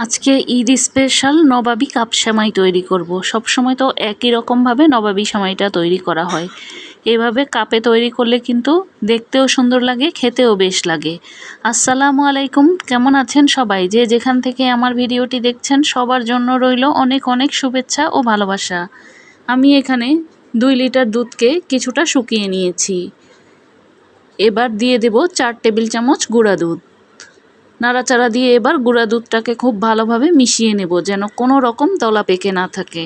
আজকে ঈদ স্পেশাল নবাবী কাপ সেমাই তৈরি করব। সব সময় তো একই রকমভাবে নবাবী সেমাইটা তৈরি করা হয়। এভাবে কাপে তৈরি করলে কিন্তু দেখতেও সুন্দর লাগে, খেতেও বেশ লাগে। আসসালামু আলাইকুম, কেমন আছেন সবাই? যে যেখান থেকে আমার ভিডিওটি দেখছেন সবার জন্য রইল অনেক অনেক শুভেচ্ছা ও ভালোবাসা। আমি এখানে 2 লিটার দুধকে কিছুটা শুকিয়ে নিয়েছি। এবার দিয়ে দেব 4 টেবিল চামচ গুঁড়া দুধ। নাড়াচাড়া দিয়ে এবার গুঁড়া দুধটাকে খুব ভালোভাবে মিশিয়ে নেব, যেন কোনো রকম দলা পেকে না থাকে।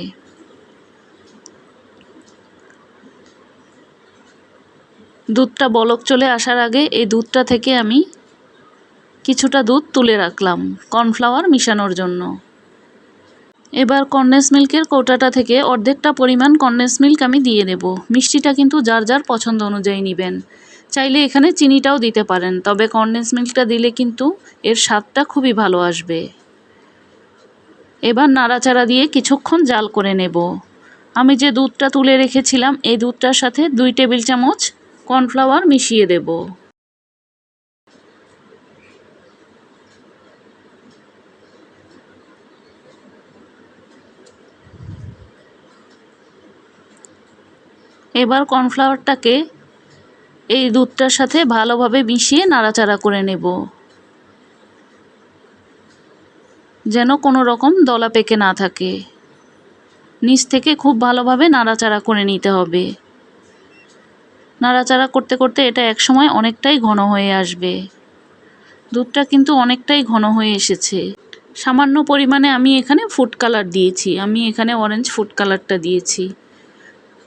দুধটা বলক চলে আসার আগে এই দুধটা থেকে আমি কিছুটা দুধ তুলে রাখলাম কর্নফ্লাওয়ার মিশানোর জন্য। এবার কনডেন্স মিল্কের কৌটাটা থেকে অর্ধেকটা পরিমাণ কনডেন্স মিল্ক আমি দিয়ে দেব। মিষ্টিটা কিন্তু যার যার পছন্দ অনুযায়ী নেবেন। চাইলে এখানে চিনিটাও দিতে পারেন, তবে কনডেন্স মিল্কটা দিলে কিন্তু এর স্বাদটা খুবই ভালো আসবে। এবার নাড়াচাড়া দিয়ে কিছুক্ষণ জাল করে নেব। আমি যে দুধটা তুলে রেখেছিলাম এই দুধটার সাথে 2 টেবিল চামচ কর্নফ্লাওয়ার মিশিয়ে দেব। এবার কর্নফ্লাওয়ারটাকে এই দুধটার সাথে ভালোভাবে মিশিয়ে নাড়াচাড়া করে নেব, যেন কোনো রকম দলা পেকে না থাকে। নিচ থেকে খুব ভালোভাবে নাড়াচাড়া করে নিতে হবে। নাড়াচাড়া করতে করতে এটা একসময় অনেকটাই ঘন হয়ে আসবে। দুধটা কিন্তু অনেকটাই ঘন হয়ে এসেছে। সামান্য পরিমাণে আমি এখানে ফুড কালার দিয়েছি। আমি এখানে অরেঞ্জ ফুড কালারটা দিয়েছি,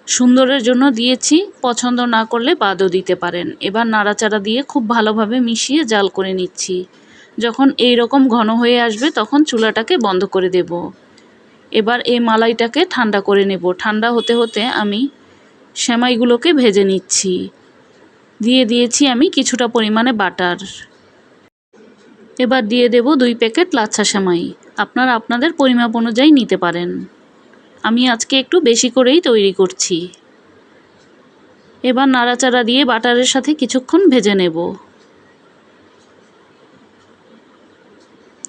সুন্দরের জন্য দিয়েছি। পছন্দ না করলে বাদও দিতে পারেন। এবার নাড়াচাড়া দিয়ে খুব ভালোভাবে মিশিয়ে জাল করে নিচ্ছি। যখন এই রকম ঘন হয়ে আসবে তখন চুলাটাকে বন্ধ করে দেব। এবার এই মালাইটাকে ঠান্ডা করে নেব। ঠান্ডা হতে হতে আমি সেমাইগুলোকে ভেজে নিচ্ছি। দিয়ে দিয়েছি আমি কিছুটা পরিমাণে বাটার। এবার দিয়ে দেব 2 প্যাকেট লাচ্ছা সেমাই। আপনারা আপনাদের পরিমাপ অনুযায়ী নিতে পারেন। আমি আজকে একটু বেশি করেই তৈরি করছি। এবার নাড়াচাড়া দিয়ে বাটারের সাথে কিছুক্ষণ ভেজে নেব।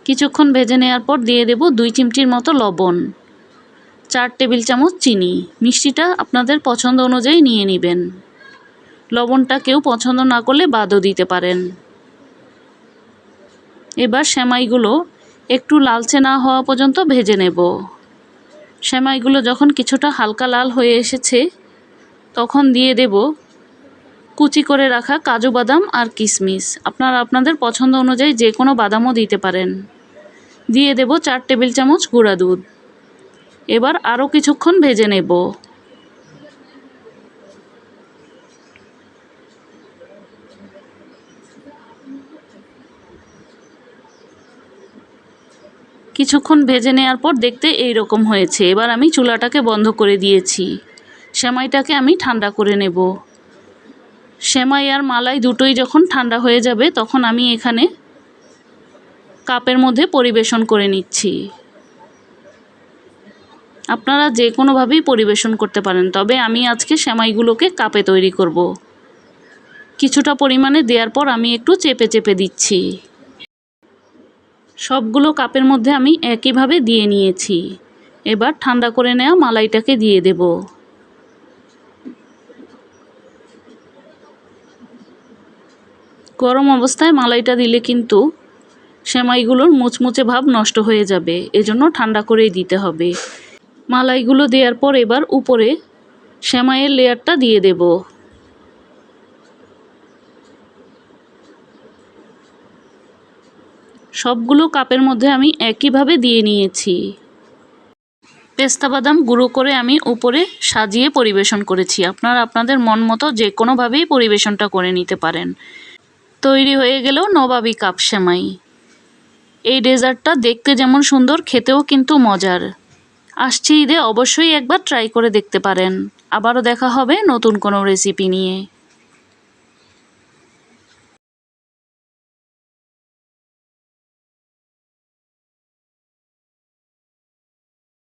কিছুক্ষণ ভেজে নেওয়ার পর দিয়ে দেব 2 চিমটির মতো লবণ, 4 টেবিল চামচ চিনি। মিষ্টিটা আপনাদের পছন্দ অনুযায়ী নিয়ে নেবেন। লবণটা কেউ পছন্দ না করলে বাদও দিতে পারেন। এবার সেমাইগুলো একটু লালচে না হওয়া পর্যন্ত ভেজে নেব। সেমাইগুলো যখন কিছুটা হালকা লাল হয়ে এসেছে তখন দিয়ে দেব কুচি করে রাখা কাজু বাদাম আর কিশমিশ। আপনারা আপনাদের পছন্দ অনুযায়ী যে কোনো বাদামও দিতে পারেন। দিয়ে দেব 4 টেবিল চামচ গুঁড়া দুধ। এবার আরও কিছুক্ষণ ভেজে নেব। কিছুক্ষণ ভেজে নেওয়ার পর দেখতে এই রকম হয়েছে। এবার আমি চুলাটাকে বন্ধ করে দিয়েছি। সেমাইটাকে আমি ঠান্ডা করে নেব। সেমাই আর মালাই দুটোই যখন ঠান্ডা হয়ে যাবে তখন আমি এখানে কাপের মধ্যে পরিবেশন করে নিচ্ছি। আপনারা যে কোনোভাবেই পরিবেশন করতে পারেন, তবে আমি আজকে সেমাইগুলোকে কাপে তৈরি করব। কিছুটা পরিমাণে দেওয়ার পর আমি একটু চেপে চেপে দিচ্ছি। সবগুলো কাপের মধ্যে আমি একইভাবে দিয়ে নিয়েছি। এবার ঠান্ডা করে নেওয়া মালাইটাকে দিয়ে দেব। গরম অবস্থায় মালাইটা দিলে কিন্তু সেমাইগুলোর মুচমুচে ভাব নষ্ট হয়ে যাবে, এজন্য ঠান্ডা করেই দিতে হবে। মালাইগুলো দেওয়ার পর এবার উপরে সেমাইয়ের লেয়ারটা দিয়ে দেব। সবগুলো কাপের মধ্যে আমি একইভাবে দিয়ে নিয়েছি। পেস্তা বাদাম গুঁড়ো করে আমি উপরে সাজিয়ে পরিবেশন করেছি। আপনারা আপনাদের মন মতো যে কোনোভাবেই পরিবেশনটা করে নিতে পারেন। তৈরি হয়ে গেল নবাবী কাপ সেমাই। এই ডেজার্টটা দেখতে যেমন সুন্দর, খেতেও কিন্তু মজার। আসছে ঈদে অবশ্যই একবার ট্রাই করে দেখতে পারেন। আবারও দেখা হবে নতুন কোনো রেসিপি নিয়ে।